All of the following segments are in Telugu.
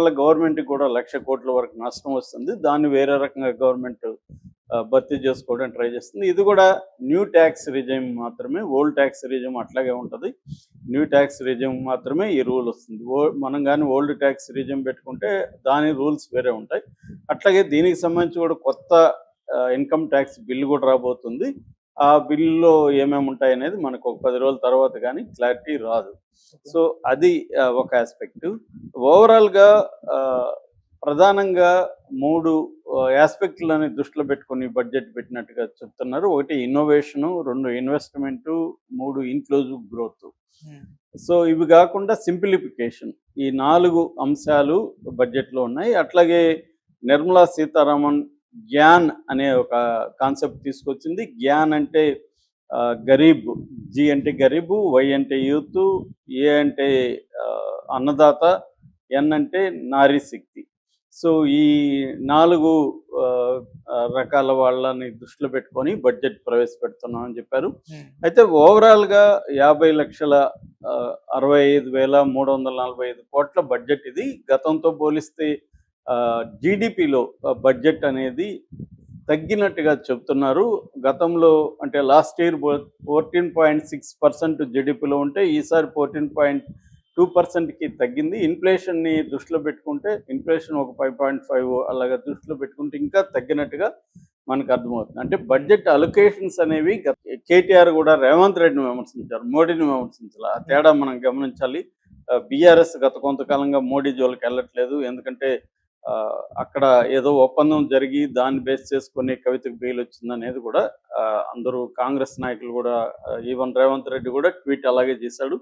వల్ల గవర్నమెంట్‌కి కూడా 1,00,000 కోట్ల వరకు నష్టం వస్తుంది. దాన్ని వేరే రకంగా గవర్నమెంట్ భర్తీ చేసుకోవడానికి ట్రై చేస్తుంది. ఇది కూడా న్యూ ట్యాక్స్ రిజైమ్ మాత్రమే. ఓల్డ్ ట్యాక్స్ రిజైమ్ అట్లాగే ఉంటది. న్యూ ట్యాక్స్ రిజైమ్ మాత్రమే ఈ రూల్ వస్తుంది. మనం గాని ఓల్డ్ ట్యాక్స్ రిజైమ్ పెట్టుకుంటే దాని రూల్స్ వేరే ఉంటాయి. అట్లాగే దీనికి సంబంధించి కూడా కొత్త ఇన్‌కమ్ ట్యాక్స్ బిల్ కూడా రాబోతుంది. ఆ బిల్లులో ఏమేమి ఉంటాయనేది మనకు ఒక 10 రోజుల తర్వాత గానీ క్లారిటీ రాదు. సో అది ఒక యాస్పెక్ట్. ఓవరాల్‌గా ప్రధానంగా 3 యాస్పెక్ట్‌లని దృష్టిలో పెట్టుకొని బడ్జెట్ పెట్టినట్టుగా చెప్తున్నారు. 1 innovation, 2 investment, 3 inclusive growth. So ఇవి కాకుండా సింప్లిఫికేషన్. ఈ 4 అంశాలు బడ్జెట్‌లో ఉన్నాయి. అట్లాగే నిర్మలా సీతారామన్ జ్ఞాన్ అనే ఒక కాన్సెప్ట్ తీసుకొచ్చింది. జ్ఞాన్ అంటే గరీబ్, జీ అంటే గరీబు, వై అంటే యూత్, ఏ అంటే అన్నదాత, ఎన్ అంటే నారీ శక్తి. సో ఈ 4 రకాల వాళ్ళని దృష్టిలో పెట్టుకొని బడ్జెట్ ప్రవేశపెడుతున్నామని చెప్పారు. అయితే ఓవరాల్‌గా 50,65,345 కోట్ల బడ్జెట్ ఇది. గతంతో పోలిస్తే జీడిపిలో బడ్జెట్ అనేది తగ్గినట్టుగా చెప్తున్నారు. గతంలో అంటే లాస్ట్ ఇయర్ 14.6% జీడిపిలో ఉంటే ఈసారి 14.2%కి తగ్గింది. ఇన్ఫ్లేషన్ని దృష్టిలో పెట్టుకుంటే ఇన్ఫ్లేషన్ ఒక 5.5 అలాగా దృష్టిలో పెట్టుకుంటే ఇంకా తగ్గినట్టుగా మనకు అర్థమవుతుంది. అంటే బడ్జెట్ అలొకేషన్స్ అనేవి కేటీఆర్ కూడా రేవంత్ రెడ్డిని విమర్శించారు, మోడీని విమర్శించాలి. ఆ తేడా మనం గమనించాలి. బీఆర్ఎస్ గత కొంతకాలంగా మోడీ జోలికి వెళ్ళట్లేదు. ఎందుకంటే అక్కడ ఏదో ఒప్పందం జరిగి దాన్ని బేస్ చేసుకుని కవితకు బెయిల్ వచ్చిందనేది కూడా అందరూ కాంగ్రెస్ నాయకులు కూడా ఈవెన్ రేవంత్ రెడ్డి కూడా ట్వీట్ అలాగే చేశాడు.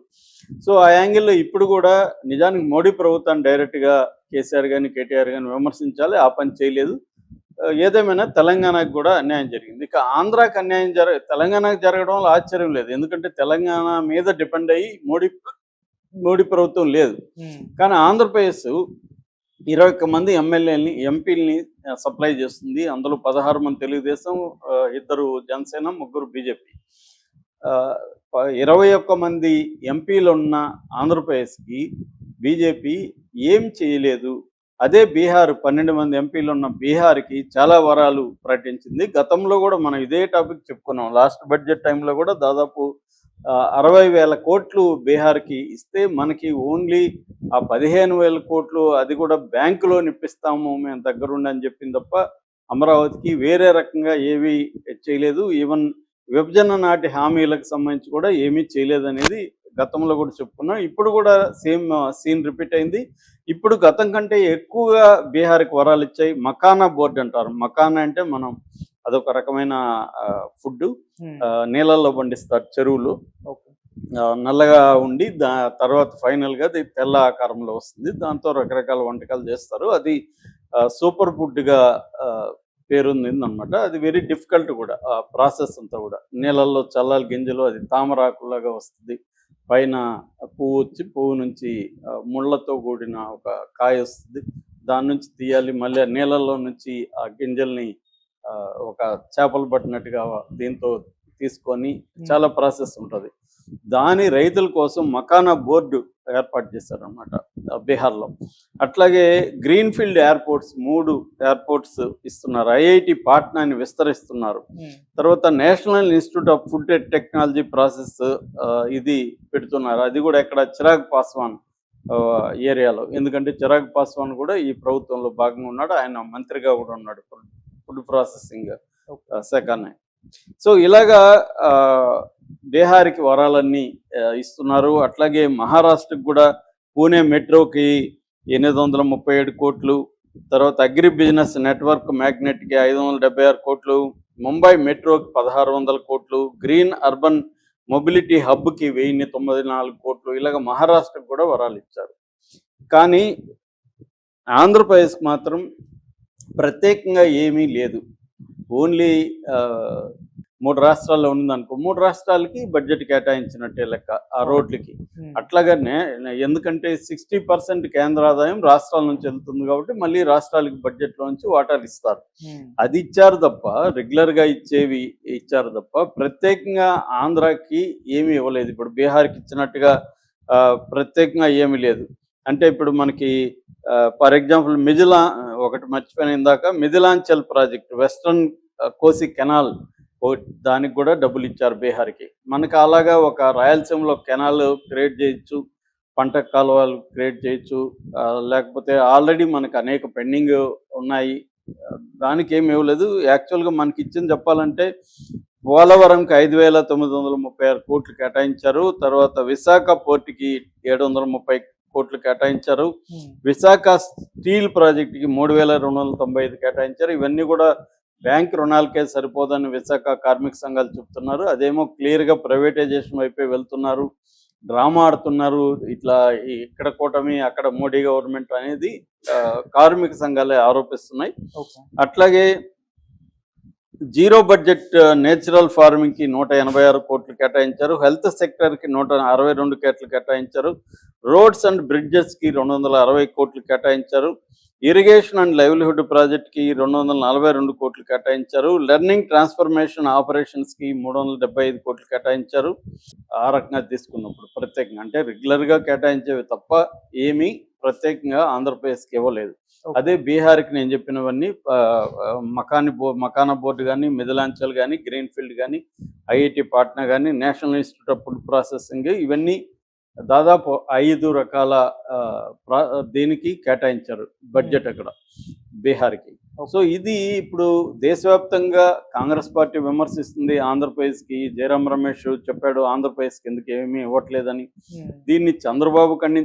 సో ఆ యాంగిల్లో ఇప్పుడు కూడా నిజానికి మోడీ ప్రభుత్వాన్ని డైరెక్ట్గా కేసీఆర్ కానీ కేటీఆర్ కానీ విమర్శించాలి. ఆ పని చేయలేదు. ఏదేమైనా తెలంగాణకు కూడా అన్యాయం జరిగింది. ఇక ఆంధ్రాకి అన్యాయం తెలంగాణకు జరగడం వల్ల ఆశ్చర్యం లేదు. ఎందుకంటే తెలంగాణ మీద డిపెండ్ అయ్యి మోడీ ప్రభుత్వం లేదు. కానీ ఆంధ్రప్రదేశ్ 21 మంది ఎమ్మెల్యేలని, ఎంపీలని సప్లై చేస్తుంది. అందులో 16 మంది తెలుగుదేశం, 2 జనసేన, 3 బీజేపీ. 21 మంది ఎంపీలు ఉన్న ఆంధ్రప్రదేశ్కి బీజేపీ ఏం చేయలేదు. అదే బీహార్ 12 మంది ఎంపీలు ఉన్న బీహార్కి చాలా వరాలు ప్రకటించింది. గతంలో కూడా మనం ఇదే టాపిక్ చెప్పుకున్నాం. లాస్ట్ బడ్జెట్ టైంలో కూడా దాదాపు 60,000 కోట్లు బీహార్కి ఇస్తే మనకి ఓన్లీ ఆ 15,000 కోట్లు అది కూడా బ్యాంకులో నిప్పిస్తాము మేము దగ్గరుండి అని చెప్పింది తప్ప అమరావతికి వేరే రకంగా ఏమీ చేయలేదు. ఈవెన్ విభజన నాటి హామీలకు సంబంధించి కూడా ఏమీ చేయలేదనేది గతంలో కూడా చెప్పుకున్నాం. ఇప్పుడు కూడా సేమ్ సీన్ రిపీట్ అయింది. ఇప్పుడు గతం కంటే ఎక్కువగా బీహార్కి వరాలు ఇచ్చాయి. మకానా బోర్డు అంటారు. మకానా అంటే మనం అదొక రకమైన ఫుడ్, నీళ్ళల్లో పండిస్తారు చెరువులు, నల్లగా ఉండి తర్వాత ఫైనల్గా అది తెల్ల ఆకారంలో వస్తుంది. దాంతో రకరకాల వంటకాలు చేస్తారు. అది సూపర్ ఫుడ్గా పేరుంది అనమాట. అది వెరీ డిఫికల్ట్ కూడా ఆ ప్రాసెస్ అంతా కూడా. నీళ్ళల్లో చల్లాలి గింజలు, అది తామరాకులాగా వస్తుంది. పైన పువ్వు వచ్చి పువ్వు నుంచి ముళ్ళతో కూడిన ఒక కాయ వస్తుంది. దాని నుంచి తీయాలి. మళ్ళీ ఆ నీళ్ళల్లో నుంచి ఆ గింజల్ని ఒక చేపలు పట్టినట్టుగా దీంతో తీసుకొని చాలా ప్రాసెస్ ఉంటుంది. దాని రైతుల కోసం మకానా బోర్డు ఏర్పాటు చేశారనమాట బీహార్లో. అట్లాగే గ్రీన్ఫీల్డ్ ఎయిర్పోర్ట్స్ 3 ఎయిర్పోర్ట్స్ ఇస్తున్నారు. ఐఐటి పాట్నాని విస్తరిస్తున్నారు. తర్వాత national institute of food and technology process ఇది పెడుతున్నారు. అది కూడా ఇక్కడ చిరాగ్ పాస్వాన్ ఏరియాలో. ఎందుకంటే చిరాగ్ పాస్వాన్ కూడా ఈ ప్రభుత్వంలో భాగంగా ఉన్నాడు. ఆయన మంత్రిగా కూడా ఉన్నాడు ఫుడ్ ప్రాసెసింగ్ శాఖనే. సో ఇలాగా బీహార్కి వరాలన్నీ ఇస్తున్నారు. అట్లాగే మహారాష్ట్రకి కూడా పూణే మెట్రోకి 837 కోట్లు, తర్వాత అగ్రి బిజినెస్ నెట్వర్క్ మ్యాగ్నెట్కి 576 కోట్లు, ముంబై మెట్రోకి 1600 కోట్లు, గ్రీన్ అర్బన్ మొబిలిటీ హబ్కి 1094 కోట్లు, ఇలాగ మహారాష్ట్రకు కూడా వరాలు ఇచ్చారు. కానీ ఆంధ్రప్రదేశ్కి మాత్రం ప్రత్యేకంగా ఏమీ లేదు. ఓన్లీ 3 రాష్ట్రాల్లో ఉందనుకో, 3 రాష్ట్రాలకి బడ్జెట్ కేటాయించినట్టే లెక్క ఆ రోడ్లకి. అట్లాగనే ఎందుకంటే 60% కేంద్ర ఆదాయం రాష్ట్రాల నుంచి వెళ్తుంది కాబట్టి మళ్ళీ రాష్ట్రాలకి బడ్జెట్లో నుంచి వాటాలు ఇస్తారు. అది ఇచ్చారు తప్ప, రెగ్యులర్గా ఇచ్చేవి ఇచ్చారు తప్ప ప్రత్యేకంగా ఆంధ్రాకి ఏమీ ఇవ్వలేదు. ఇప్పుడు బీహార్కి ఇచ్చినట్టుగా ప్రత్యేకంగా ఏమీ లేదు. అంటే ఇప్పుడు మనకి ఫర్ ఎగ్జాంపుల్ ఒకటి మర్చిపోయిన ఇందాక, మిథిలాంచల్ ప్రాజెక్ట్ వెస్ట్రన్ కోసి కెనాల్ దానికి కూడా డబ్బులు ఇచ్చారు బీహార్కి. మనకు అలాగా ఒక రాయలసీమలో కెనాల్ క్రియేట్ చేయొచ్చు, పంట కాలువలు క్రియేట్ చేయొచ్చు, లేకపోతే ఆల్రెడీ మనకు అనేక పెండింగ్ ఉన్నాయి. దానికి ఏమి ఇవ్వలేదు. యాక్చువల్గా మనకి ఇచ్చింది చెప్పాలంటే పోలవరంకి 5,936 కోట్లు కేటాయించారు. తర్వాత విశాఖ పోర్టుకి 730 కోట్లు కేటాయించారు. విశాఖ స్టీల్ ప్రాజెక్టుకి 3,295 కేటాయించారు. ఇవన్నీ కూడా బ్యాంక్ రుణాలకే సరిపోదని విశాఖ కార్మిక సంఘాలు చెప్తున్నారు. అదేమో క్లియర్గా ప్రైవేటైజేషన్ వైపే వెళ్తున్నారు, డ్రామా ఆడుతున్నారు. ఇట్లా ఇక్కడ కూటమి అక్కడ మోడీ గవర్నమెంట్ అనేది కార్మిక సంఘాలే ఆరోపిస్తున్నాయి. అట్లాగే జీరో బడ్జెట్ నేచురల్ ఫార్మింగ్కి 186 కోట్లు కేటాయించారు. హెల్త్ సెక్టర్కి 162 కోట్లు కేటాయించారు. రోడ్స్ అండ్ బ్రిడ్జెస్కి 260 కోట్లు కేటాయించారు. ఇరిగేషన్ అండ్ లైవ్లీహుడ్ ప్రాజెక్ట్కి 242 కోట్లు కేటాయించారు. లెర్నింగ్ ట్రాన్స్ఫర్మేషన్ ఆపరేషన్స్కి 375 కోట్లు కేటాయించారు. ఆ రకంగా తీసుకున్నప్పుడు ప్రత్యేకంగా అంటే రెగ్యులర్గా కేటాయించేవి తప్ప ఏమీ ప్రత్యేకంగా ఆంధ్రప్రదేశ్కి ఇవ్వలేదు. అదే బీహార్కి నేను చెప్పినవన్నీ మకానా బోర్డు కానీ, మిథిలాంచల్ కానీ, గ్రీన్ఫీల్డ్ కానీ, ఐఐటి పాట్నా కానీ, national institute of food processing, ఇవన్నీ దాదాపు 5 రకాల దీనికి కేటాయించారు బడ్జెట్ అక్కడ బీహార్కి. సో ఇది ఇప్పుడు దేశవ్యాప్తంగా కాంగ్రెస్ పార్టీ విమర్శిస్తుంది ఆంధ్రప్రదేశ్కి. జయరాం రమేష్ చెప్పాడు ఆంధ్రప్రదేశ్కి ఎందుకు ఏమీ ఇవ్వట్లేదని. దీన్ని చంద్రబాబు ఖండించారు.